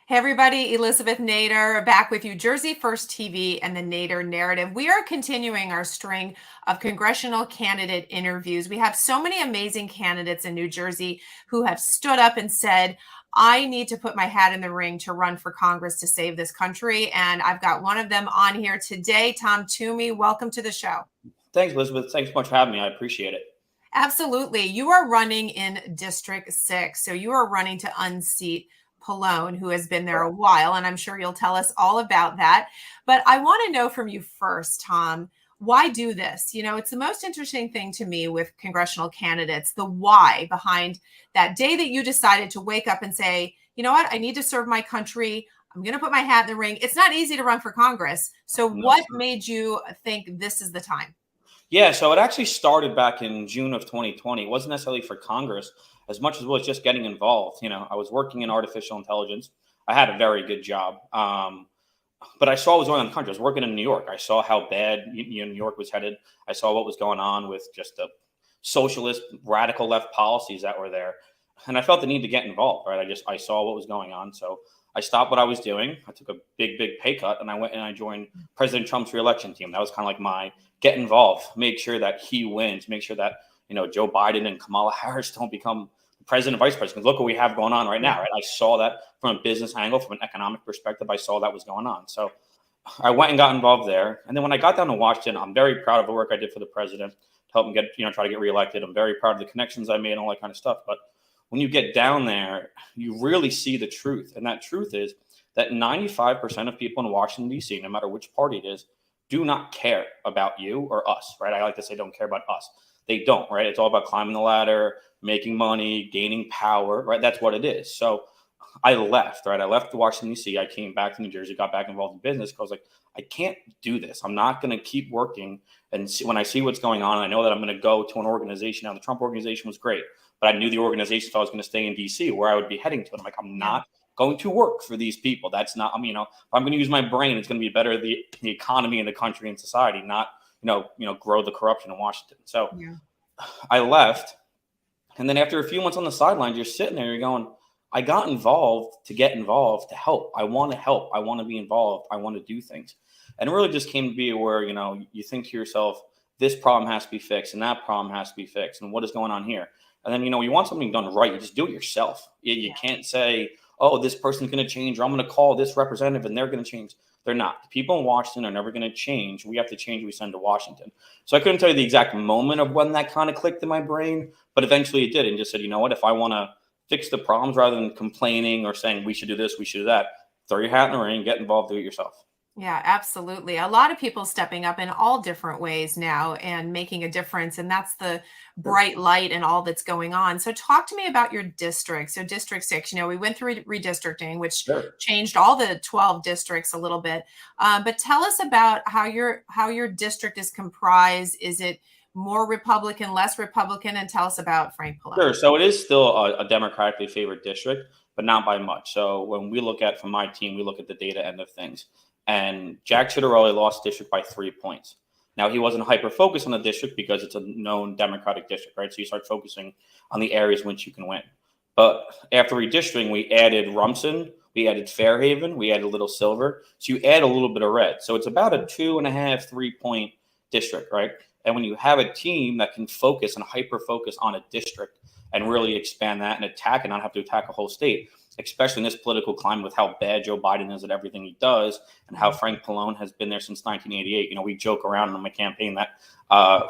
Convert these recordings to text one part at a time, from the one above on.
Hey everybody, Elizabeth Nader back with you, Jersey First TV and the Nader Narrative. We are continuing our string of congressional candidate interviews. We have so many amazing candidates in New Jersey who have stood up and said, I need to put my hat in the ring to run for Congress to save this country. And I've got one of them on here today, Tom Toomey. Welcome to the show. Thanks, Elizabeth. Thanks so much for having me. I appreciate it. Absolutely. You are running in District 6. So you are running to unseat Pallone, who has been there a while, and I'm sure you'll tell us all about that. But I want to know from you first, Tom, why do this? You know, it's the most interesting thing to me with congressional candidates, the why behind that day that you decided to wake up and say, you know what, I need to serve my country. I'm going to put my hat in the ring. It's not easy to run for Congress. So what made you think this is the time? Yeah, so it actually started back in June of 2020. It wasn't necessarily for Congress as much as it was just getting involved. You know, I was working in artificial intelligence. I had a very good job. But I saw what was going on in the country. I was working in New York. I saw how bad New York was headed. I saw what was going on with just the socialist, radical left policies that were there. And I felt the need to get involved, right? I saw what was going on. So I stopped what I was doing. I took a big pay cut and I went and I joined President Trump's reelection team. That was kind of like my get involved, make sure that he wins, make sure that, Joe Biden and Kamala Harris don't become president and vice president. Look what we have going on right now, right? I saw that from a business angle, from an economic perspective. I saw that was going on. So I went and got involved there. And then when I got down to Washington, I'm very proud of the work I did for the president to help him get, try to get reelected. I'm very proud of the connections I made and all that kind of stuff. But when you get down there, you really see the truth. And that truth is that 95% of people in Washington, D.C., no matter which party it is, do not care about you or us, right? I like to say don't care about us. They don't, right? It's all about climbing the ladder, making money, gaining power, right? That's what it is. So I left, right? I left Washington, D.C. I came back to New Jersey, got back involved in business because I was like, I can't do this. I'm not going to keep working. And when I see what's going on, I know that I'm going to go to an organization. Now, the Trump organization was great, but I knew the organization if I was going to stay in D.C., where I would be heading to. And I'm like, I'm not going to work for these people. That's not, if I'm going to use my brain, it's going to be better the economy and the country and society, not, grow the corruption in Washington. So I left. And then after a few months on the sidelines, you're sitting there, you're going, I got involved to get involved, to help. I want to help. I want to be involved. I want to do things. And it really just came to be where, you think to yourself, this problem has to be fixed and that problem has to be fixed. And what is going on here? And then, you want something done right. You just do it yourself. You can't say, oh, this person's going to change, or I'm going to call this representative and they're going to change. They're not. The people in Washington are never going to change. We have to change what we send to Washington. So I couldn't tell you the exact moment of when that kind of clicked in my brain, but eventually it did, and just said, you know what, if I want to fix the problems rather than complaining or saying we should do this, we should do that, throw your hat in the ring, get involved, do it yourself. Yeah, absolutely. A lot of people stepping up in all different ways now and making a difference. And that's the bright light and all that's going on. So talk to me about your district. So District 6, we went through redistricting, which changed all the 12 districts a little bit. But tell us about how your district is comprised. Is it more Republican, less Republican? And tell us about Frank Pallone. Sure. So it is still a democratically favored district, but not by much. So when we look at, from my team, we look at the data end of things. And Jack Ciattarelli lost district by 3 points. Now, he wasn't hyper-focused on the district because it's a known Democratic district, right? So you start focusing on the areas in which you can win. But after redistricting, we added Rumson, we added Fairhaven, we added Little Silver. So you add a little bit of red. So it's about a 2.5, 3-point district, right? And when you have a team that can focus and hyper-focus on a district and really expand that and attack and not have to attack a whole state, especially in this political climate with how bad Joe Biden is at everything he does and how Frank Pallone has been there since 1988. We joke around in my campaign that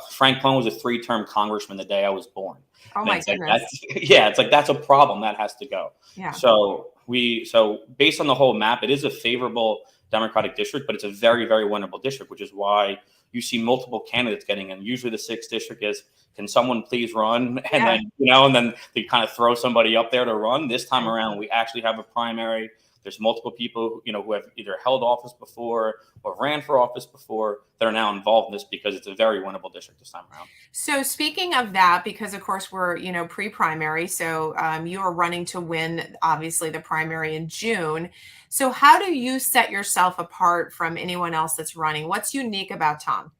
Frank Pallone was a 3-term congressman the day I was born. Oh, my goodness. It's like that's a problem. That has to go. Yeah. So based on the whole map, it is a favorable Democratic district, but it's a very, very winnable district, which is why you see multiple candidates getting in. Usually the 6th district is, can someone please run? And then, and then they kind of throw somebody up there to run. This time around, we actually have a primary. There's multiple people, who have either held office before or ran for office before that are now involved in this because it's a very winnable district this time around. So speaking of that, because of course we're, pre-primary, so you are running to win, obviously, the primary in June. So how do you set yourself apart from anyone else that's running? What's unique about Tom?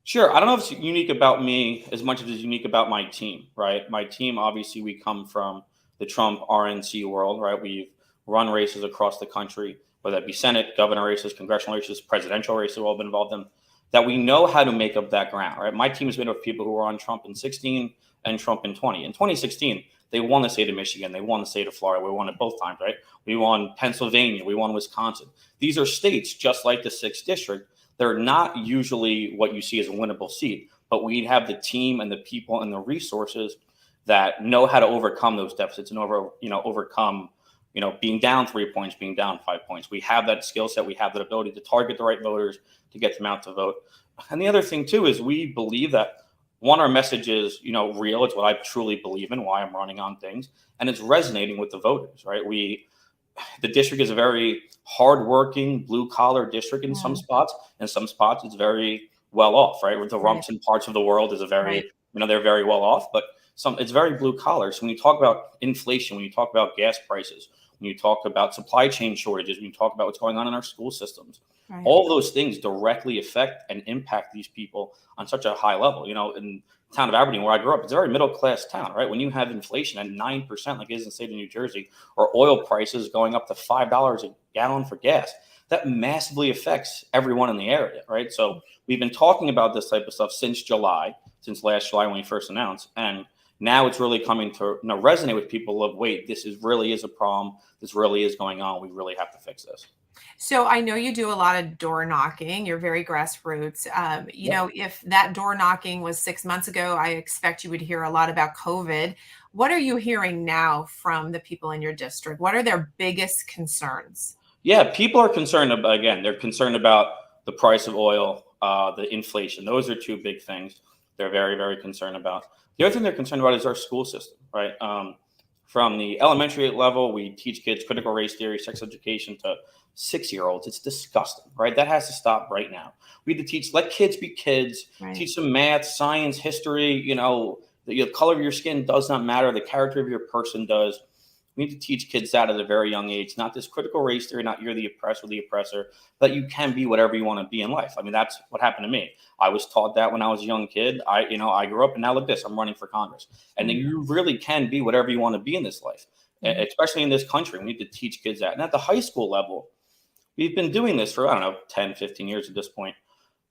Sure. I don't know if it's unique about me as much as it's unique about my team, right? My team, obviously, we come from the Trump RNC world, right? run races across the country, whether that be Senate, governor races, congressional races, presidential races, we've all been involved in, that we know how to make up that ground, right? My team has been with people who were on Trump in 16 and Trump in 20. In 2016, they won the state of Michigan. They won the state of Florida. We won it both times, right? We won Pennsylvania. We won Wisconsin. These are states just like the 6th district. They're not usually what you see as a winnable seat, but we have the team and the people and the resources that know how to overcome those deficits and overcome, being down 3 points, being down 5 points. We have that skill set. We have that ability to target the right voters, to get them out to vote. And the other thing too is we believe that, one, our message is, real. It's what I truly believe in, why I'm running on things, and it's resonating with the voters, right? The district is a very hardworking, blue-collar district in some spots. In some spots, it's very well off, right? With the Rumson parts of the world is a very, they're very well off, but it's very blue-collar. So when you talk about inflation, when you talk about gas prices, when you talk about supply chain shortages, when you talk about what's going on in our school systems, all of those things directly affect and impact these people on such a high level. In the town of Aberdeen, where I grew up, it's a very middle-class town, right? When you have inflation at 9%, like it is in the state of New Jersey, or oil prices going up to $5 a gallon for gas, that massively affects everyone in the area, right? So we've been talking about this type of stuff since last July when we first announced, and now it's really coming to resonate with people of, wait, really is a problem. This really is going on. We really have to fix this. So I know you do a lot of door knocking. You're very grassroots. If that door knocking was 6 months ago, I expect you would hear a lot about COVID. What are you hearing now from the people in your district? What are their biggest concerns? Yeah, people are concerned about, they're concerned about the price of oil, the inflation. Those are two big things they're very, very concerned about. The other thing they're concerned about is our school system, right? From the elementary level, we teach kids critical race theory, sex education to 6-year-olds. It's disgusting, right? That has to stop right now. We need to let kids be kids, teach them math, science, history. The color of your skin does not matter. The character of your person does. We need to teach kids that at a very young age, not this critical race theory, not you're the oppressed or the oppressor, but you can be whatever you want to be in life. I mean, that's what happened to me. I was taught that when I was a young kid. I grew up, and now look at this, I'm running for Congress. And then you really can be whatever you want to be in this life, especially in this country. We need to teach kids that. And at the high school level, we've been doing this for, 10, 15 years at this point.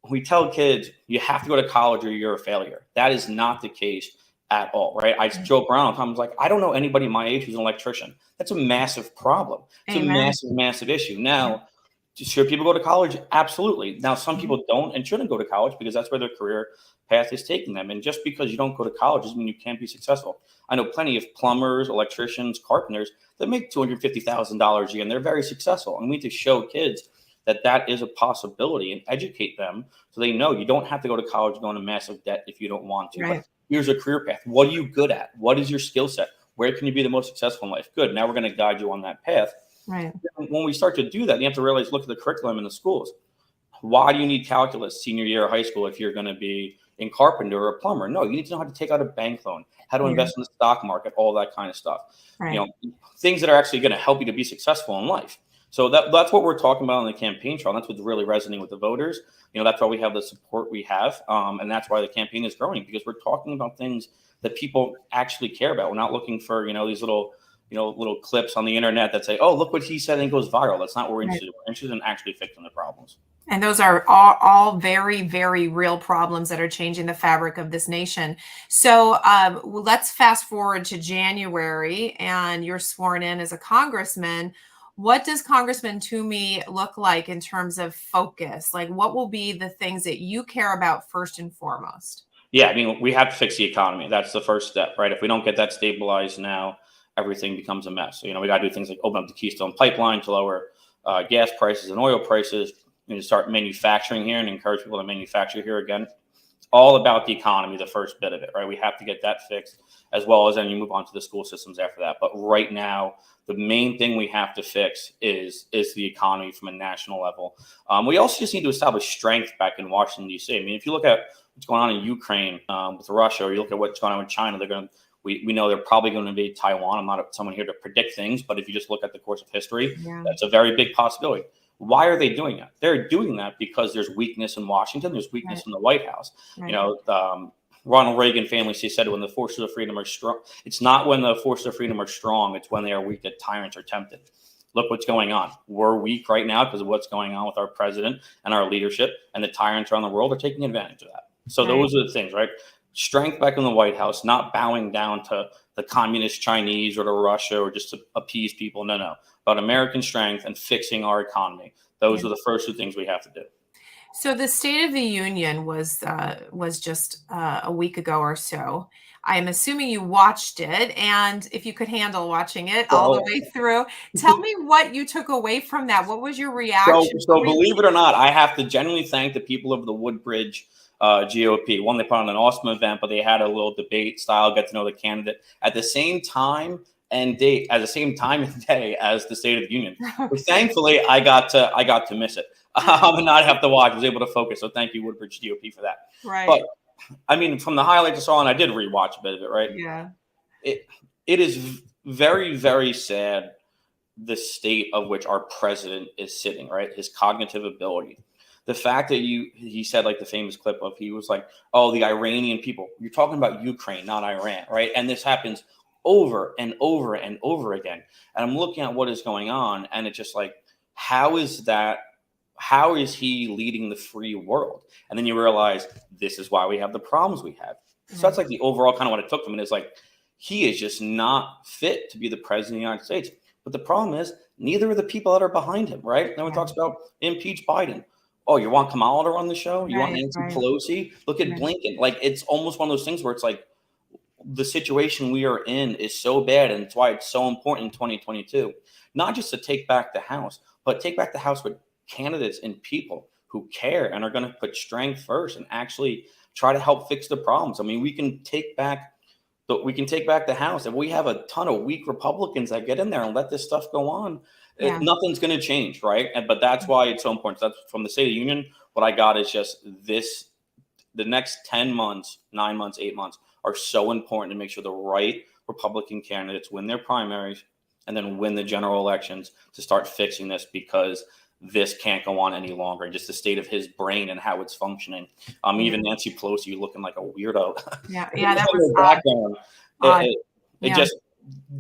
We tell kids, you have to go to college or you're a failure. That is not the case at all, right? I joke around all the time. I was like, I don't know anybody my age who's an electrician. That's a massive problem. It's a massive, massive issue. Now, should people go to college? Absolutely. Now, some people don't and shouldn't go to college because that's where their career path is taking them. And just because you don't go to college doesn't mean you can't be successful. I know plenty of plumbers, electricians, carpenters that make $250,000 a year, and they're very successful. And we need to show kids that is a possibility and educate them so they know you don't have to go to college and go into massive debt if you don't want to. But here's a career path. What are you good at? What is your skill set? Where can you be the most successful in life? Good. Now we're going to guide you on that path. Right. When we start to do that, you have to realize, look at the curriculum in the schools. Why do you need calculus senior year of high school if you're going to be in carpenter or a plumber? No, you need to know how to take out a bank loan, how to invest in the stock market, all that kind of stuff. Right. Things that are actually going to help you to be successful in life. So that's what we're talking about on the campaign trail. And that's what's really resonating with the voters. That's why we have the support we have. And that's why the campaign is growing, because we're talking about things that people actually care about. We're not looking for, these little clips on the internet that say, oh, look what he said and goes viral. That's not what we're interested in. We're interested in actually fixing the problems. And those are all very, very real problems that are changing the fabric of this nation. So let's fast forward to January, and you're sworn in as a congressman. What does Congressman Toomey look like in terms of focus? Like, what will be the things that you care about first and foremost? Yeah, I mean, we have to fix the economy. That's the first step, right? If we don't get that stabilized now, everything becomes a mess. So, we got to do things like open up the Keystone Pipeline to lower gas prices and oil prices. We need to start manufacturing here and encourage people to manufacture here again. It's all about the economy, the first bit of it, right? We have to get that fixed, as well as then you move on to the school systems after that. But right now, the main thing we have to fix is the economy from a national level. We also just need to establish strength back in Washington, D.C. I mean, if you look at what's going on in Ukraine with Russia, or you look at what's going on with China, we know they're probably going to invade Taiwan. I'm not someone here to predict things, but if you just look at the course of history, that's a very big possibility. Why are they doing that? They're doing that because there's weakness in Washington. There's weakness in the White House. Ronald Reagan famously said, when the forces of freedom are strong, it's not when the forces of freedom are strong, it's when they are weak that tyrants are tempted. look what's going on. We're weak right now because of what's going on with our president and our leadership, and the tyrants around the world are taking advantage of that. So those are the things, right? Strength back in the White House, not bowing down to the communist Chinese or to Russia or just to appease people. No. About American strength and fixing our economy. Those are the first two things we have to do. So the State of the Union was just a week ago or so. I'm assuming you watched it, and if you could handle watching it all the way through, tell me what you took away from that. What was your reaction? So believe it or not, I have to genuinely thank the people of the Woodbridge GOP. One, they put on an awesome event, but they had a little debate style, get to know the candidate at the same time and day as the State of the Union. But thankfully, I got to miss it and not have to watch. I was able to focus. So thank you, Woodbridge GOP, for that. Right. But I mean, from the highlights I saw, and I did rewatch a bit of it. Right. Yeah. It is very, very sad the state of which our president is sitting. Right. His cognitive ability. The fact that he said, like the famous clip of, he was like, oh, the Iranian people. You're talking about Ukraine, not Iran. Right. And this happens over and over and over again. And I'm looking at what is going on, and it's just like, how is he leading the free world? And then you realize this is why we have the problems we have. So that's like the overall kind of what I took from it, is like, he is just not fit to be the president of the United States. But the problem is, neither are the people that are behind him, right? Then we talks about impeach Biden. Oh, you want Kamala to run the show? You want Nancy Pelosi? Look at Blinken. Like, it's almost one of those things where it's like, the situation we are in is so bad, and it's why it's so important in 2022, not just to take back the House, but take back the House with candidates and people who care and are going to put strength first and actually try to help fix the problems. I mean, we can take back the House. If we have a ton of weak Republicans that get in there and let this stuff go on, nothing's going to change, right? But that's why it's so important. So that's from the State of the Union. What I got is just this: the next 10 months, 9 months, 8 months are so important to make sure the right Republican candidates win their primaries and then win the general elections to start fixing this, because this can't go on any longer. And just the state of his brain and how it's functioning. Even Nancy Pelosi looking like a weirdo. Yeah, that was background. It just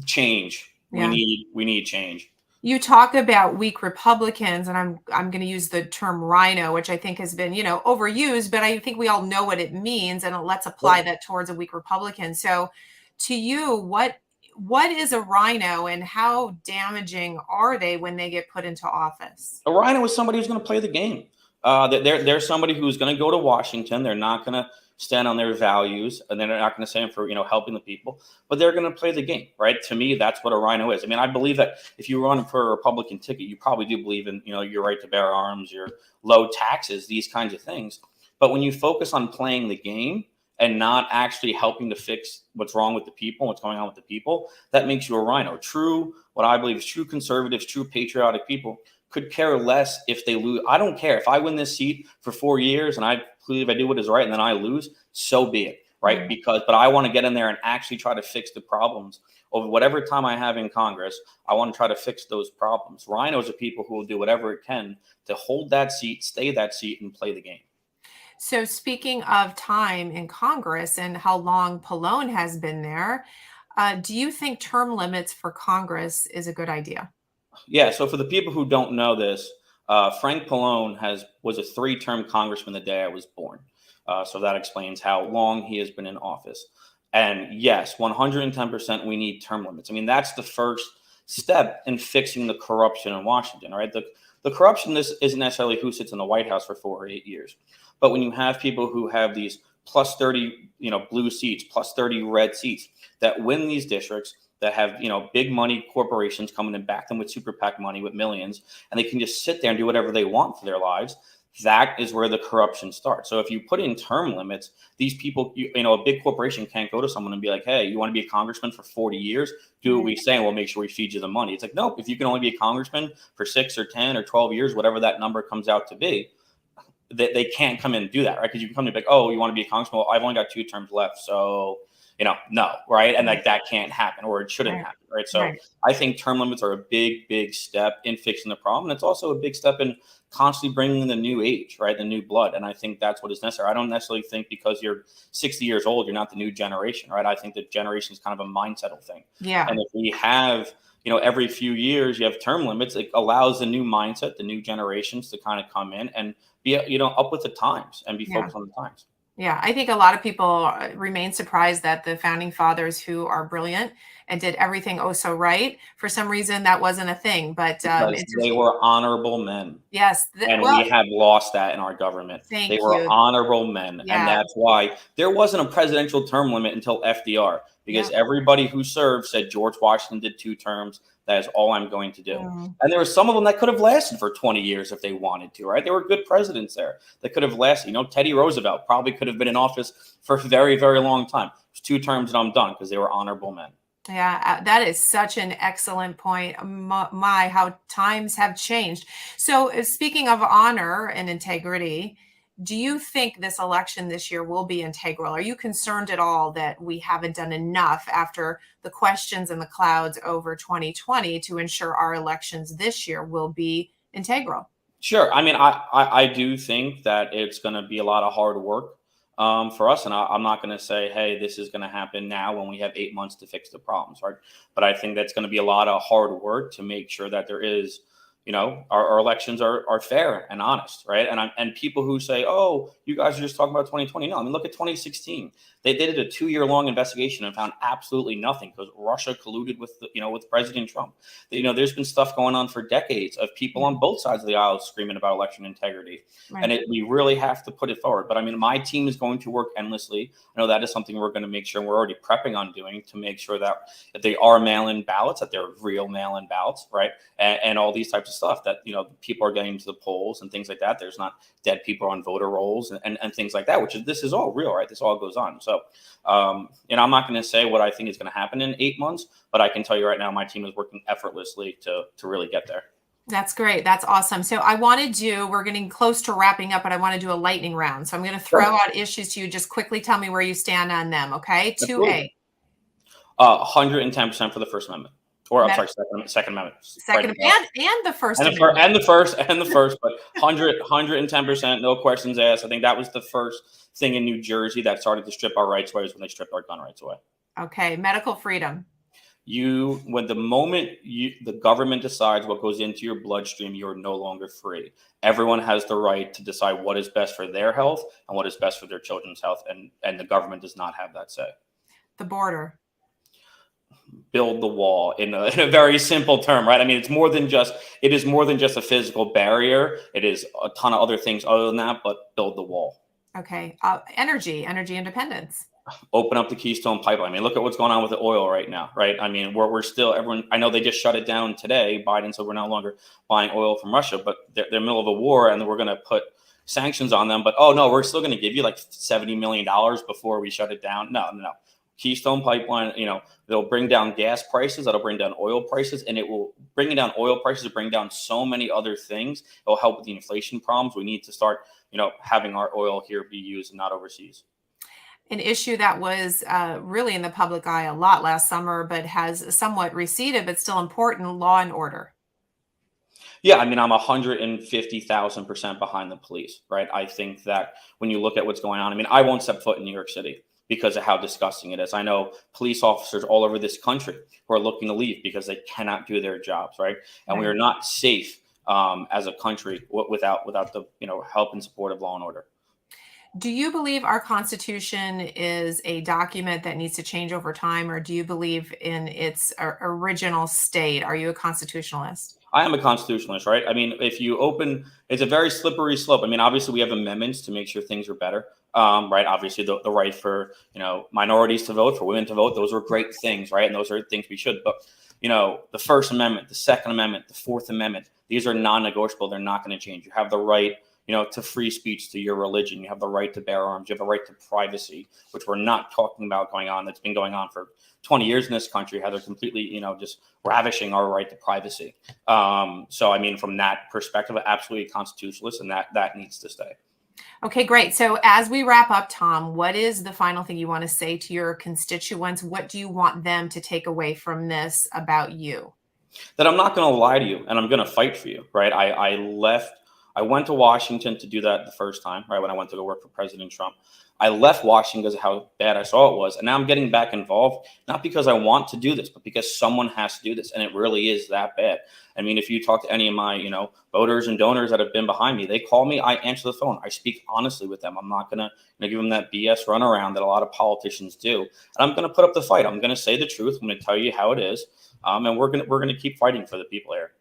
change. We need change. You talk about weak Republicans, and I'm going to use the term Rhino, which I think has been, overused, but I think we all know what it means, and let's apply that towards a weak Republican. So to you, what is a Rhino, and how damaging are they when they get put into office? A Rhino is somebody who's going to play the game. They're somebody who's going to go to Washington. They're not going to stand on their values, and they're not going to stand for, helping the people, but they're going to play the game, right? To me, that's what a Rhino is. I mean, I believe that if you run for a Republican ticket, you probably do believe in, your right to bear arms, your low taxes, these kinds of things. But when you focus on playing the game and not actually helping to fix what's wrong with the people, what's going on with the people, that makes you a Rhino. What I believe is true conservatives, true patriotic people could care less if they lose. I don't care if I win this seat for 4 years and I believe I do what is right and then I lose, so be it, right? But I want to get in there and actually try to fix the problems over whatever time I have in Congress. I want to try to fix those problems. Rhinos are people who will do whatever it can to hold that seat, stay that seat, and play the game. So speaking of time in Congress and how long Pallone has been there, do you think term limits for Congress is a good idea? Yeah. So for the people who don't know this, Frank Pallone was a 3-term congressman the day I was born. So that explains how long he has been in office. And yes, 110% we need term limits. I mean, that's the first step in fixing the corruption in Washington, right? The corruption isn't necessarily who sits in the White House for 4 or 8 years. But when you have people who have these plus 30, blue seats, plus 30 red seats that win these districts, that have, big money corporations coming and back them with super PAC money with millions, and they can just sit there and do whatever they want for their lives, that is where the corruption starts. So if you put in term limits, these people, a big corporation can't go to someone and be like, hey, you want to be a congressman for 40 years? Do what we say, and we'll make sure we feed you the money. It's like, nope, if you can only be a congressman for 6 or 10 or 12 years, whatever that number comes out to be, they can't come in and do that, right? Because you can come in and be like, oh, you want to be a congressman? Well, I've only got 2 terms left, so no, right? And like that can't happen, or it shouldn't happen, right? So I think term limits are a big, big step in fixing the problem. And it's also a big step in constantly bringing the new age, right? The new blood. And I think that's what is necessary. I don't necessarily think because you're 60 years old, you're not the new generation, right? I think the generation is kind of a mindset thing. Yeah. And if we have every few years you have term limits. It allows the new mindset, the new generations to kind of come in and be, up with the times and be Yeah. focused on the times. Yeah, I think a lot of people remain surprised that the founding fathers, who are brilliant and did everything oh so right, for some reason that wasn't a thing. But Because it's they just, were honorable men. yes, And well, we have lost that in our government. thank They were you. honorable men. And Yeah, that's why there wasn't a presidential term limit until FDR, yeah. because everybody who served said George Washington did 2 terms. That is all I'm going to do. Mm. And there were some of them that could have lasted for 20 years if they wanted to, right? There were good presidents there that could have lasted. Teddy Roosevelt probably could have been in office for a very, very long time. It was 2 terms and I'm done, because they were honorable men. Yeah, that is such an excellent point. My, how times have changed. So, speaking of honor and integrity, do you think this election this year will be integral? Are you concerned at all that we haven't done enough after the questions and the clouds over 2020 to ensure our elections this year will be integral? Sure. I mean, I do think that it's going to be a lot of hard work for us. And I'm not going to say, hey, this is going to happen now when we have 8 months to fix the problems, right? But I think that's going to be a lot of hard work to make sure that there is, our elections are fair and honest, right? And people who say, oh, you guys are just talking about 2020. No, I mean, look at 2016. They did a 2-year-long investigation and found absolutely nothing, because Russia colluded with, with President Trump. There's been stuff going on for decades of people on both sides of the aisle screaming about election integrity. Right. And we really have to put it forward. But I mean, my team is going to work endlessly. I know that is something we're going to make sure, and we're already prepping on doing, to make sure that if they are mail-in ballots, that they're real mail-in ballots, right? And all these types of stuff, that, people are getting to the polls and things like that. There's not dead people on voter rolls and things like that, this is all real, right? This all goes on. So, I'm not going to say what I think is going to happen in 8 months, but I can tell you right now, my team is working effortlessly to really get there. That's great. That's awesome. So we're getting close to wrapping up, but I want to do a lightning round. So I'm going to throw out issues to you. Just quickly tell me where you stand on them. Okay. 2A. 110% for the First Amendment. Or I'm sorry, Second Amendment. Second, and the First and Amendment. And the first, but 110%, no questions asked. I think that was the first thing in New Jersey that started to strip our rights away, was when they stripped our gun rights away. Okay. Medical freedom. When the moment the government decides what goes into your bloodstream, you're no longer free. Everyone has the right to decide what is best for their health and what is best for their children's health, and the government does not have that say. The border. Build the wall, in a very simple term, right? I mean, it is more than just a physical barrier. It is a ton of other things other than that, but build the wall. Okay. Energy independence. Open up the Keystone Pipeline. I mean, look at what's going on with the oil right now, right? I mean, we're still, everyone, I know they just shut it down today. Biden said we're no longer buying oil from Russia, but they're in the middle of a war, and we're going to put sanctions on them. But, oh, no, we're still going to give you like $70 million before we shut it down. No. Keystone Pipeline, they'll bring down gas prices, that'll bring down oil prices, and it will bring down oil prices to bring down so many other things. It'll help with the inflation problems. We need to start, having our oil here be used and not overseas. An issue that was really in the public eye a lot last summer, but has somewhat receded, but still important: law and order. Yeah, I mean, I'm 150,000% behind the police, right? I think that when you look at what's going on, I mean, I won't step foot in New York City because of how disgusting it is. I know police officers all over this country who are looking to leave because they cannot do their jobs, right? And we are not safe as a country without the help and support of law and order. Do you believe our Constitution is a document that needs to change over time, or do you believe in its original state? Are you a constitutionalist? I am a constitutionalist, right? I mean, it's a very slippery slope. I mean, obviously we have amendments to make sure things are better, right? Obviously the right for, minorities to vote, for women to vote, those are great things, right? And those are things we should, but the First Amendment, the Second Amendment, the Fourth Amendment, these are non-negotiable. They're not going to change. You have the right, to free speech, to your religion. You have the right to bear arms. You have the right to privacy, which we're not talking about going on. That's been going on for 20 years in this country, how they're completely, just ravishing our right to privacy. So, I mean, from that perspective, absolutely constitutionalist, and that needs to stay. Okay, great. So as we wrap up, Tom, what is the final thing you want to say to your constituents? What do you want them to take away from this about you? That I'm not going to lie to you, and I'm going to fight for you, right? I left I went to Washington to do that the first time, right, when I went to go work for President Trump. I left Washington because of how bad I saw it was. And now I'm getting back involved, not because I want to do this, but because someone has to do this. And it really is that bad. I mean, if you talk to any of my, voters and donors that have been behind me, they call me, I answer the phone. I speak honestly with them. I'm not going to give them that BS runaround that a lot of politicians do. And I'm going to put up the fight. I'm going to say the truth. I'm going to tell you how it is. And we're going to keep fighting for the people here.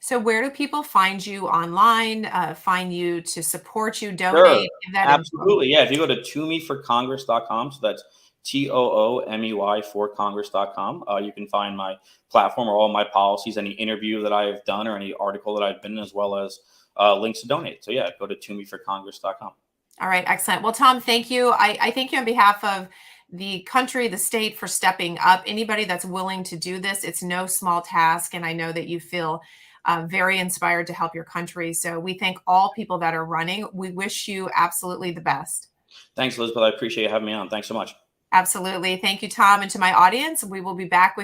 So where do people find you online, find you to support you, donate? Sure. Give that Absolutely. Yeah. If you go to toomeyforcongress.com, so that's TOOMEY for Congress.com, you can find my platform or all my policies, any interview that I have done or any article that I've been in, as well as links to donate. So yeah, go to toomeyforcongress.com. All right. Excellent. Well, Tom, thank you. I thank you on behalf of the country, the state, for stepping up. Anybody that's willing to do this, it's no small task. And I know that you feel very inspired to help your country. So we thank all people that are running. We wish you absolutely the best. Thanks, Elizabeth. I appreciate you having me on. Thanks so much. Absolutely. Thank you, Tom. And to my audience, we will be back with